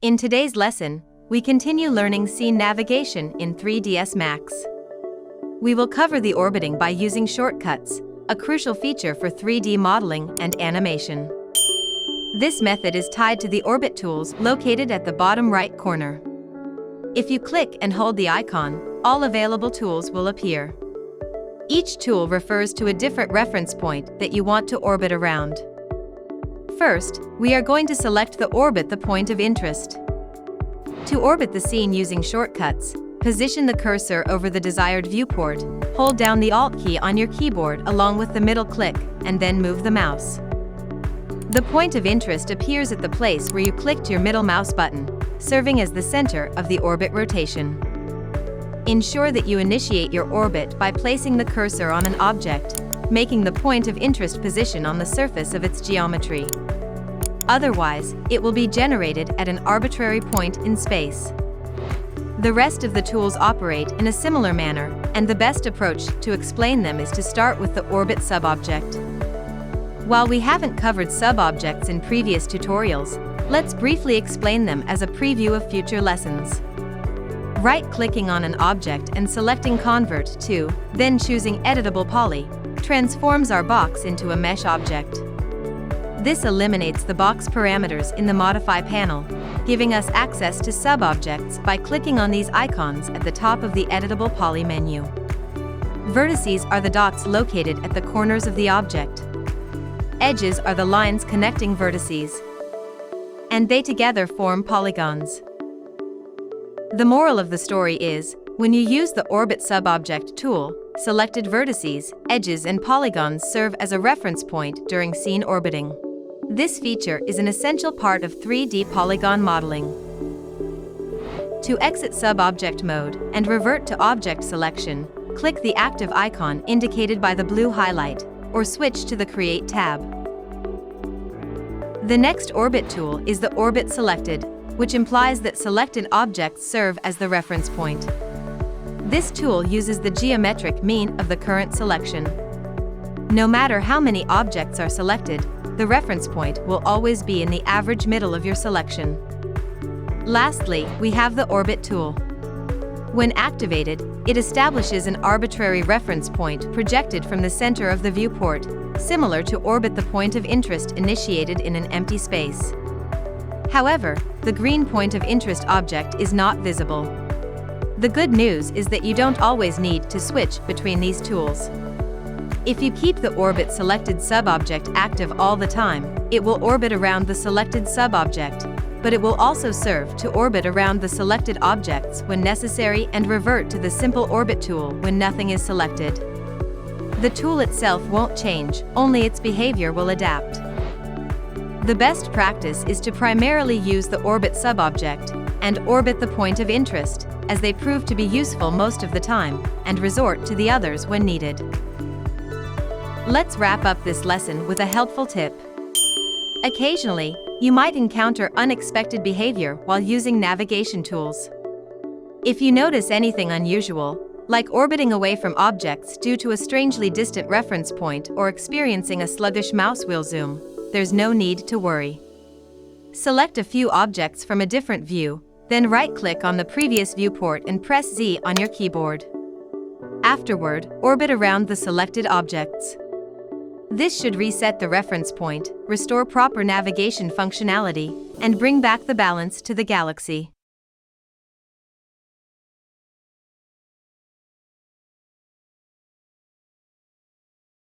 In today's lesson, we continue learning scene navigation in 3ds Max. We will cover the orbiting by using shortcuts, a crucial feature for 3D modeling and animation. This method is tied to the orbit tools located at the bottom right corner. If you click and hold the icon, all available tools will appear. Each tool refers to a different reference point that you want to orbit around. First, we are going to select the point of interest. To orbit the scene using shortcuts, position the cursor over the desired viewport, hold down the Alt key on your keyboard along with the middle click, and then move the mouse. The point of interest appears at the place where you clicked your middle mouse button, serving as the center of the orbit rotation. Ensure that you initiate your orbit by placing the cursor on an object, making the point of interest position on the surface of its geometry. Otherwise, it will be generated at an arbitrary point in space. The rest of the tools operate in a similar manner, and the best approach to explain them is to start with the orbit subobject. While we haven't covered subobjects in previous tutorials, let's briefly explain them as a preview of future lessons. Right-clicking on an object and selecting Convert to, then choosing Editable Poly, transforms our box into a mesh object. This eliminates the box parameters in the Modify panel, giving us access to subobjects by clicking on these icons at the top of the Editable Poly menu. Vertices are the dots located at the corners of the object. Edges are the lines connecting vertices, and they together form polygons. The moral of the story is, when you use the Orbit subobject tool, selected vertices, edges and polygons serve as a reference point during scene orbiting. This feature is an essential part of 3D polygon modeling. To exit subobject mode and revert to object selection, click the active icon indicated by the blue highlight, or switch to the Create tab. The next orbit tool is the Orbit Selected, which implies that selected objects serve as the reference point. This tool uses the geometric mean of the current selection. No matter how many objects are selected, the reference point will always be in the average middle of your selection. Lastly, we have the Orbit tool. When activated, it establishes an arbitrary reference point projected from the center of the viewport, similar to orbit the point of interest initiated in an empty space. However, the green point of interest object is not visible. The good news is that you don't always need to switch between these tools. If you keep the Orbit Selected subobject active all the time, it will orbit around the selected subobject, but it will also serve to orbit around the selected objects when necessary and revert to the simple Orbit tool when nothing is selected. The tool itself won't change, only its behavior will adapt. The best practice is to primarily use the Orbit subobject and orbit the point of interest, as they prove to be useful most of the time, and resort to the others when needed. Let's wrap up this lesson with a helpful tip. Occasionally, you might encounter unexpected behavior while using navigation tools. If you notice anything unusual, like orbiting away from objects due to a strangely distant reference point or experiencing a sluggish mouse wheel zoom, there's no need to worry. Select a few objects from a different view, then right-click on the previous viewport and press Z on your keyboard. Afterward, orbit around the selected objects. This should reset the reference point, restore proper navigation functionality, and bring back the balance to the galaxy.